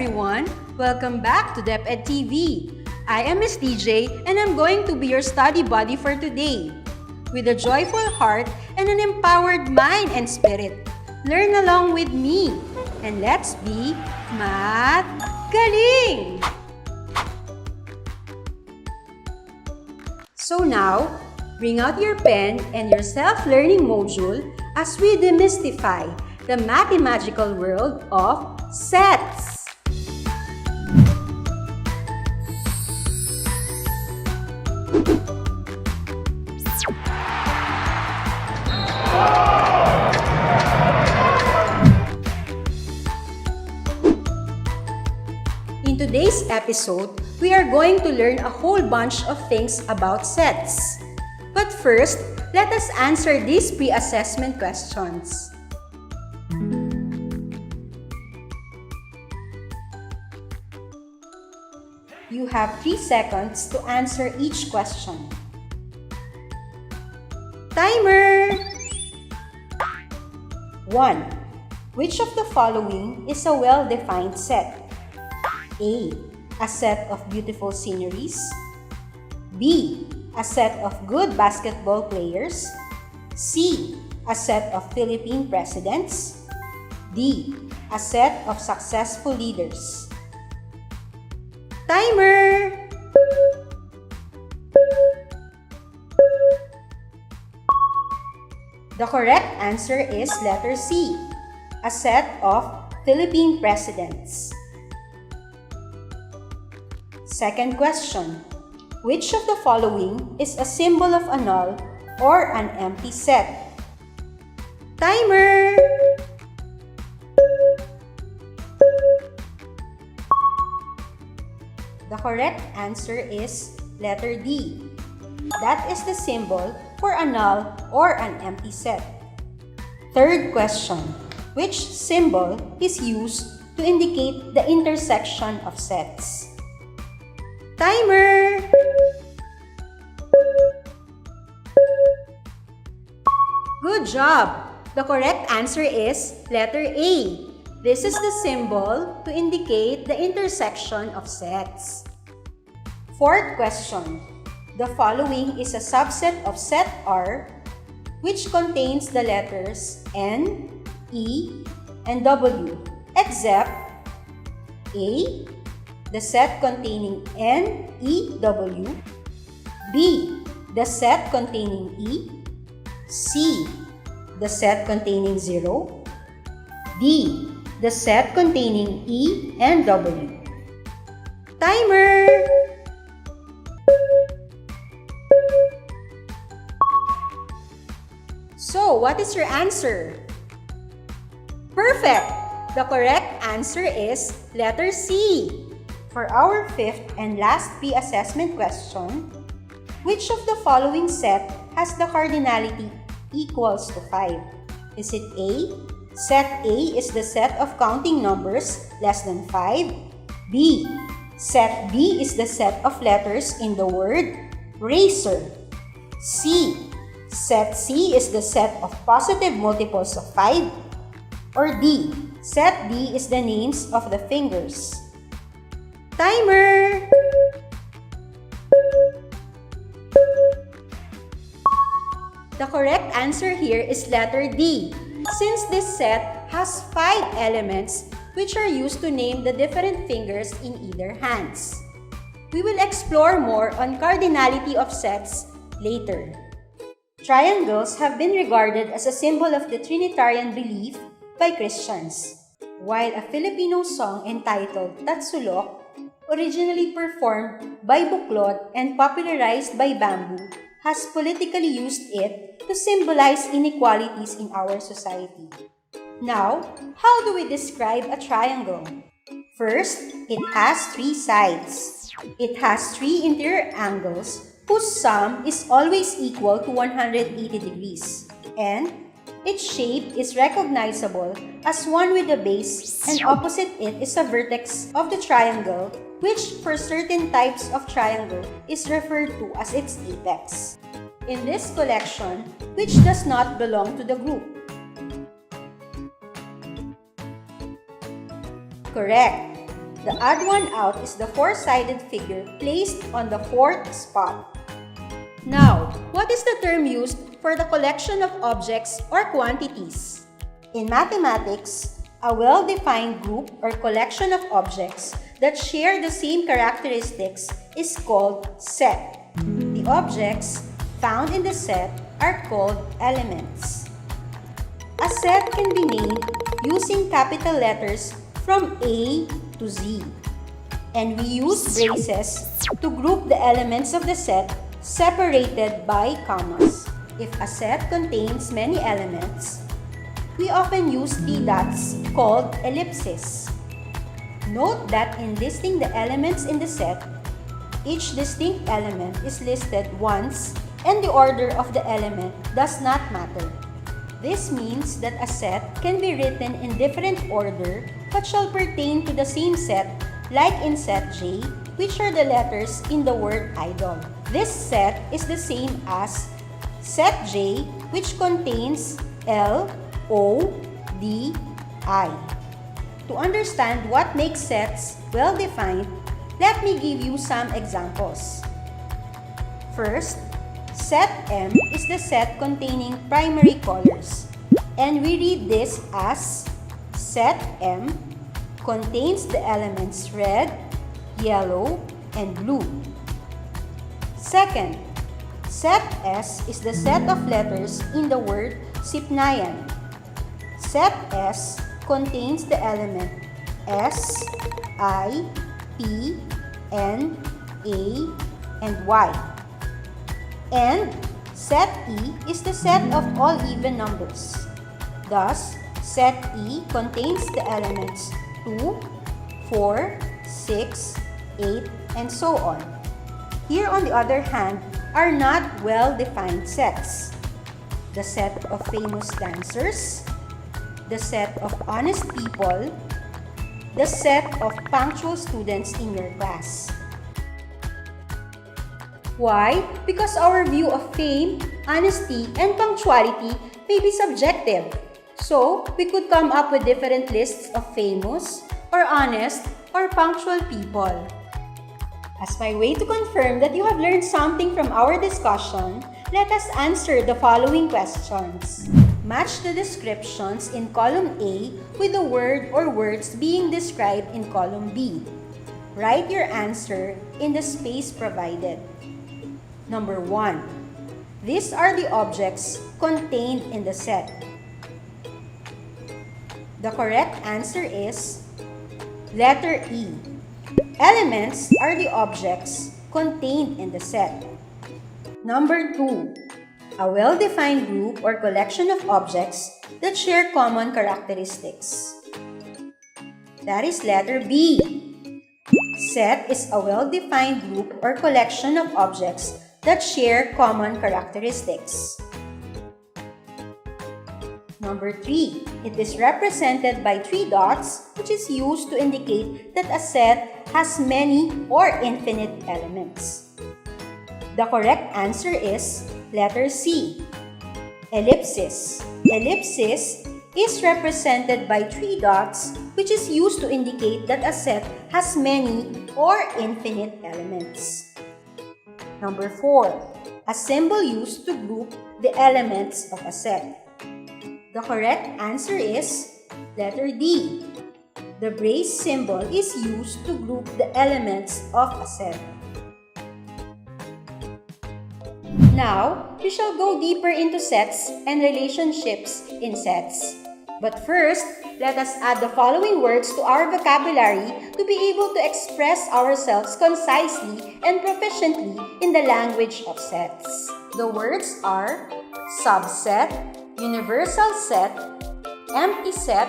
everyone! Welcome back to DEPED TV. I am Miss DJ and I'm going to be your study buddy for today. With a joyful heart and an empowered mind and spirit, learn along with me and let's be math galing! So now, bring out your pen and your self-learning module as we demystify the mathematical world of sets. In today's episode, we are going to learn a whole bunch of things about sets. But first, let us answer these pre-assessment questions. You have 3 seconds to answer each question. Timer! 1. Which of the following is a well-defined set? A. A set of beautiful sceneries. B. A set of good basketball players. C. A set of Philippine presidents. D. A set of successful leaders. Timer! The correct answer is letter C, a set of Philippine presidents. Second question. Which of the following is a symbol of a null or an empty set? Timer! The correct answer is letter D. That is the symbol for a null or an empty set. Third question. Which symbol is used to indicate the intersection of sets? Timer! Good job! The correct answer is letter A. This is the symbol to indicate the intersection of sets. Fourth question. The following is a subset of set R which contains the letters N, E, and W except A. The set containing N, E, W. B. The set containing E. C. The set containing 0. D. The set containing E and W. Timer! So, what is your answer? Perfect! The correct answer is letter C. For our fifth and last pre-assessment question, which of the following set has the cardinality equals to 5? Is it A? Set A is the set of counting numbers less than 5. B. Set B is the set of letters in the word razor. C. Set C is the set of positive multiples of 5. Or D. Set D is the names of the fingers. Timer! The correct answer here is letter D, since this set has 5 elements which are used to name the different fingers in either hands. We will explore more on cardinality of sets later. Triangles have been regarded as a symbol of the Trinitarian belief by Christians, while a Filipino song entitled Tatsulok, originally performed by Buklod and popularized by Bamboo, has politically used it to symbolize inequalities in our society. Now, how do we describe a triangle? First, it has 3 sides. It has 3 interior angles whose sum is always equal to 180 degrees, and its shape is recognizable as one with a base, and opposite it is a vertex of the triangle, which for certain types of triangle is referred to as its apex. In this collection, which does not belong to the group? Correct. The odd one out is the four-sided figure placed on the fourth spot. Now, what is the term used for the collection of objects or quantities? In mathematics, a well-defined group or collection of objects that share the same characteristics is called set. The objects found in the set are called elements. A set can be named using capital letters from A to Z. And we use braces to group the elements of the set separated by commas. If a set contains many elements, we often use the dots called ellipses. Note that in listing the elements in the set, each distinct element is listed once and the order of the element does not matter. This means that a set can be written in different order but shall pertain to the same set, like in set J, which are the letters in the word idol. This set is the same as set J, which contains L, O, D, I. To understand what makes sets well-defined, let me give you some examples. First, set M is the set containing primary colors, and we read this as set M contains the elements red, yellow, and blue. Second, set S is the set of letters in the word Sipnayan. Set S contains the element S, I, P, N, A, and Y. And set E is the set of all even numbers. Thus, set E contains the elements 2, 4, 6, 8, and so on. Here, on the other hand, are not well-defined sets. The set of famous dancers, the set of honest people, the set of punctual students in your class. Why? Because our view of fame, honesty, and punctuality may be subjective. So, we could come up with different lists of famous, or honest, or punctual people. As my way to confirm that you have learned something from our discussion, let us answer the following questions. Match the descriptions in column A with the word or words being described in column B. Write your answer in the space provided. Number 1. These are the objects contained in the set. The correct answer is letter E. Elements are the objects contained in the set. Number 2. A well-defined group or collection of objects that share common characteristics. That is letter B. Set is a well-defined group or collection of objects that share common characteristics. Number 3. It is represented by 3 dots, which is used to indicate that a set has many or infinite elements. The correct answer is letter C. Ellipsis. Ellipsis is represented by 3 dots, which is used to indicate that a set has many or infinite elements. Number 4. A symbol used to group the elements of a set. The correct answer is letter D. The brace symbol is used to group the elements of a set. Now, we shall go deeper into sets and relationships in sets. But first, let us add the following words to our vocabulary to be able to express ourselves concisely and proficiently in the language of sets. The words are subset, universal set, empty set,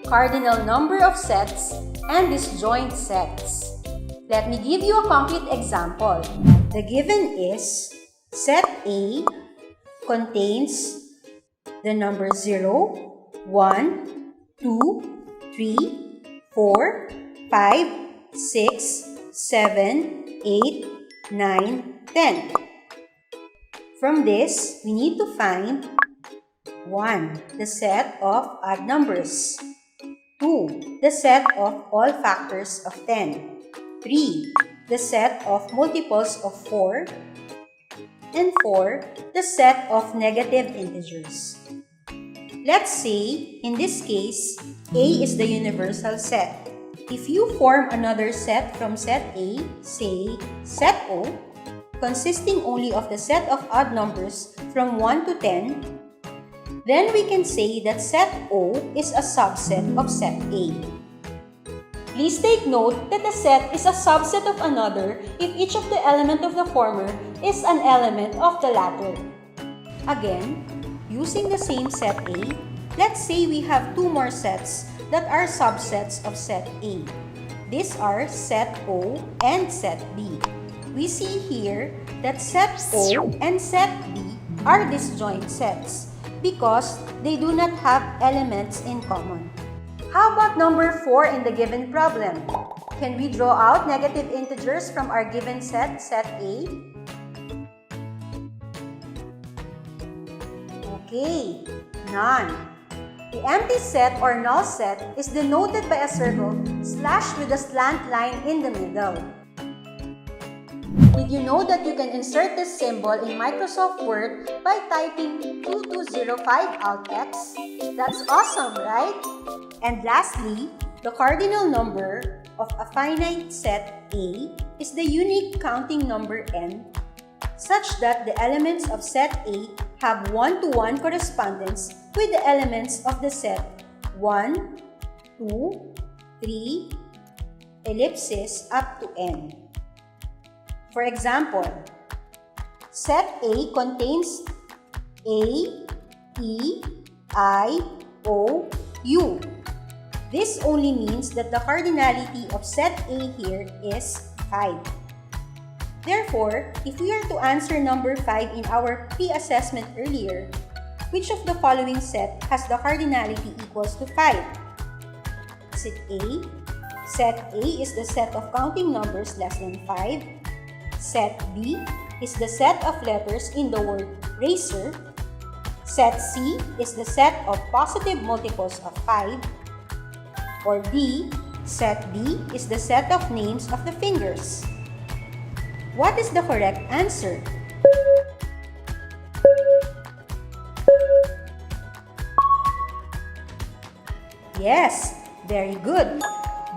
cardinal number of sets, and disjoint sets. Let me give you a concrete example. The given is set A contains the number 0, 1, 2, 3, 4, 5, 6, 7, 8, 9, 10. From this, we need to find 1. The set of odd numbers. 2. The set of all factors of 10. 3. The set of multiples of 4. And 4. The set of negative integers. Let's say, in this case, A is the universal set. If you form another set from set A, say set O, consisting only of the set of odd numbers from 1 to 10, then we can say that set O is a subset of set A. Please take note that a set is a subset of another if each of the elements of the former is an element of the latter. Again, using the same set A, let's say we have two more sets that are subsets of set A. These are set O and set B. We see here that set O and set B are disjoint sets because they do not have elements in common. How about number 4 in the given problem? Can we draw out negative integers from our given set, set A? Okay, none. The empty set or null set is denoted by a circle slashed with a slant line in the middle. Did you know that you can insert this symbol in Microsoft Word by typing 2205 alt-X? That's awesome, right? And lastly, the cardinal number of a finite set A is the unique counting number n, such that the elements of set A have 1-to-1 correspondence with the elements of the set 1, 2, 3, ellipsis up to n. For example, set A contains A, E, I, O, U. This only means that the cardinality of set A here is 5. Therefore, if we are to answer number 5 in our pre-assessment earlier, which of the following set has the cardinality equals to 5? Is it A? Set A is the set of counting numbers less than 5. Set B is the set of letters in the word racer. Set C is the set of positive multiples of 5. Or D, set D is the set of names of the fingers. What is the correct answer? Yes, very good.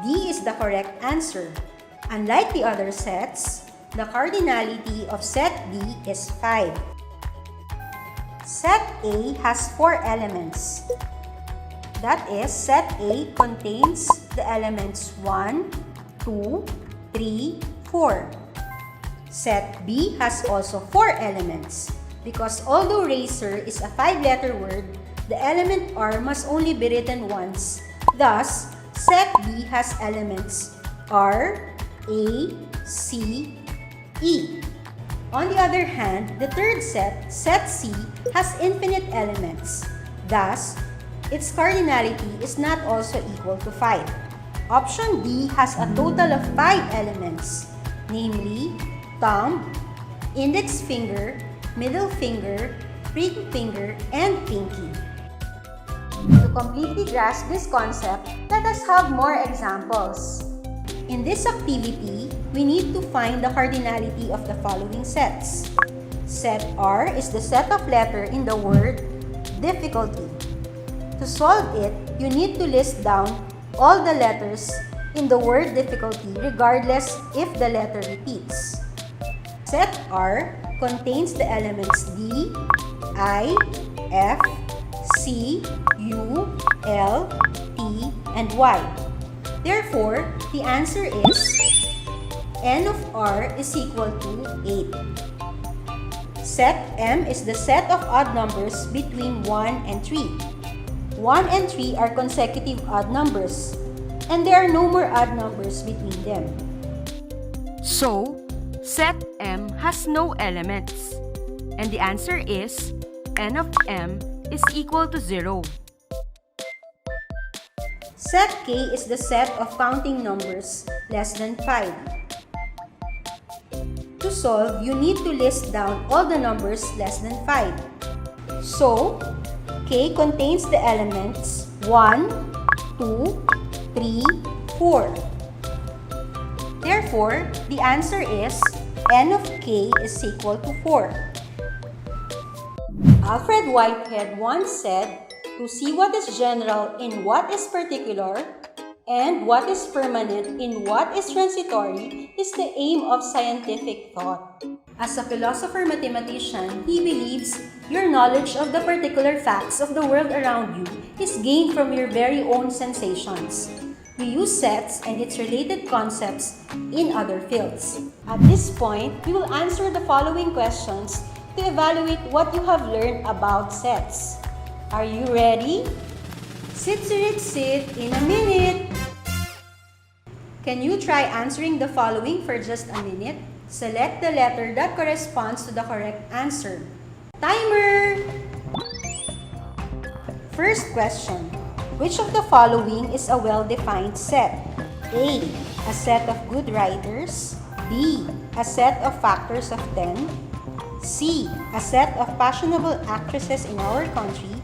D is the correct answer. Unlike the other sets, the cardinality of set D is 5. Set A has 4 elements. That is, set A contains the elements 1, 2, 3, 4. Set B has also 4 elements. Because although racer is a 5-letter word, the element R must only be written once. Thus, set B has elements R, A, C, E. On the other hand, the third set, set C, has infinite elements. Thus, its cardinality is not also equal to 5. Option B has a total of 5 elements, namely thumb, index finger, middle finger, ring finger, and pinky. To completely grasp this concept, let us have more examples. In this activity, we need to find the cardinality of the following sets. Set R is the set of letters in the word difficulty. To solve it, you need to list down all the letters in the word difficulty regardless if the letter repeats. Set R contains the elements D, I, F, C, U, L, T, and Y. Therefore, the answer is N of R is equal to 8. Set M is the set of odd numbers between 1 and 3. 1 and 3 are consecutive odd numbers, and there are no more odd numbers between them. So, set M has no elements, and the answer is N of M is equal to 0. Set K is the set of counting numbers less than 5. To solve, you need to list down all the numbers less than 5. So, K contains the elements 1, 2, 3, 4. Therefore, the answer is n of k is equal to 4. Alfred Whitehead once said, "To see what is general in what is particular, and what is permanent in what is transitory is the aim of scientific thought." As a philosopher-mathematician, he believes your knowledge of the particular facts of the world around you is gained from your very own sensations. We use sets and its related concepts in other fields. At this point, we will answer the following questions to evaluate what you have learned about sets. Are you ready? Sit in a minute! Can you try answering the following for just a minute? Select the letter that corresponds to the correct answer. Timer! First question. Which of the following is a well-defined set? A. A set of good writers. B. A set of factors of 10. C. A set of fashionable actresses in our country.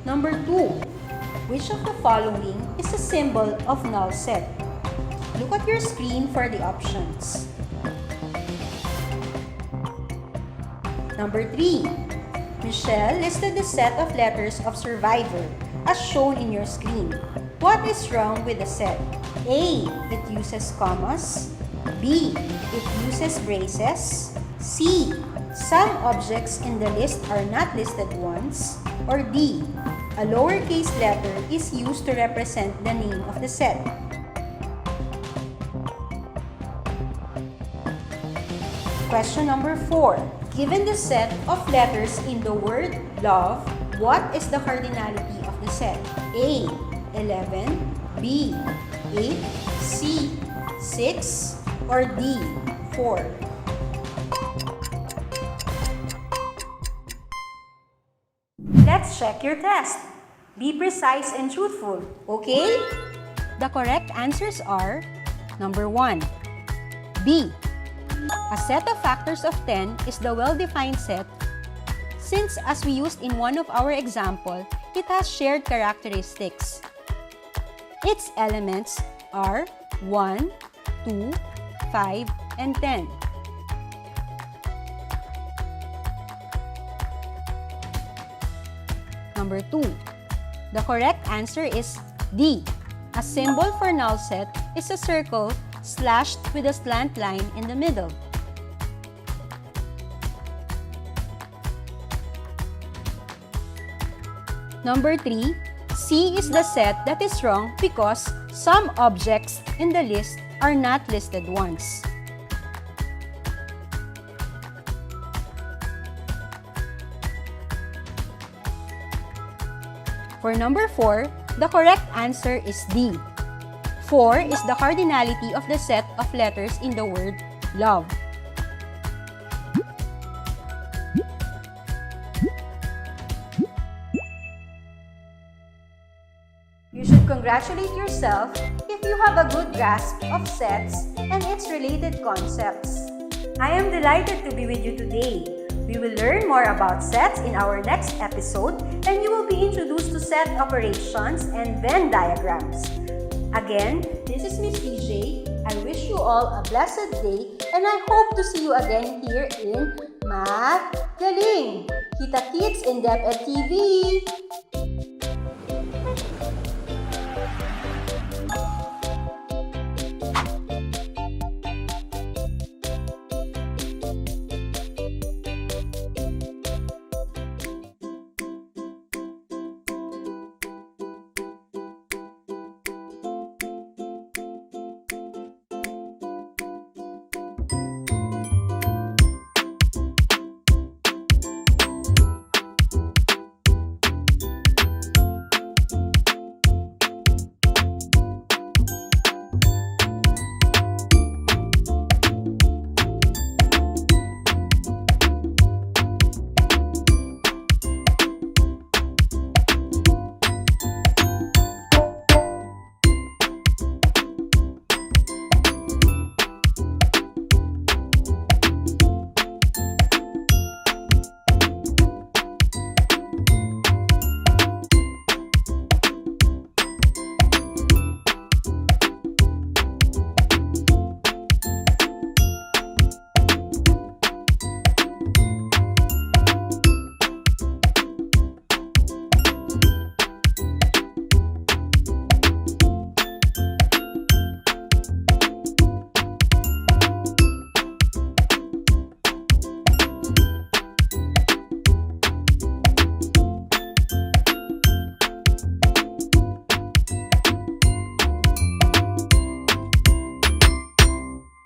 Number 2. Which of the following is a symbol of null set? Look at your screen for the options. Number 3. Michelle listed the set of letters of survivor as shown in your screen. What is wrong with the set? A. It uses commas. B. It uses braces. C. Some objects in the list are not listed once. Or D. A lowercase letter is used to represent the name of the set. Question number 4. Given the set of letters in the word love, what is the cardinality of the set? A. 11. B. 8. C. 6. Or D. 4. Let's check your test. Be precise and truthful, okay? The correct answers are number 1. B. A set of factors of 10 is the well-defined set since, as we used in one of our example, it has shared characteristics. Its elements are 1, 2, 5, and 10. Number 2. The correct answer is D. A symbol for null set is a circle slashed with a slant line in the middle. Number 3. C is the set that is wrong because some objects in the list are not listed once. For number 4, the correct answer is D. 4 is the cardinality of the set of letters in the word love. You should congratulate yourself if you have a good grasp of sets and its related concepts. I am delighted to be with you today. We will learn more about sets in our next episode, and you will be introduced to set operations and Venn diagrams. Again, this is Miss PJ. I wish you all a blessed day, and I hope to see you again here in Math Galing! Kita-kits in DEPED TV!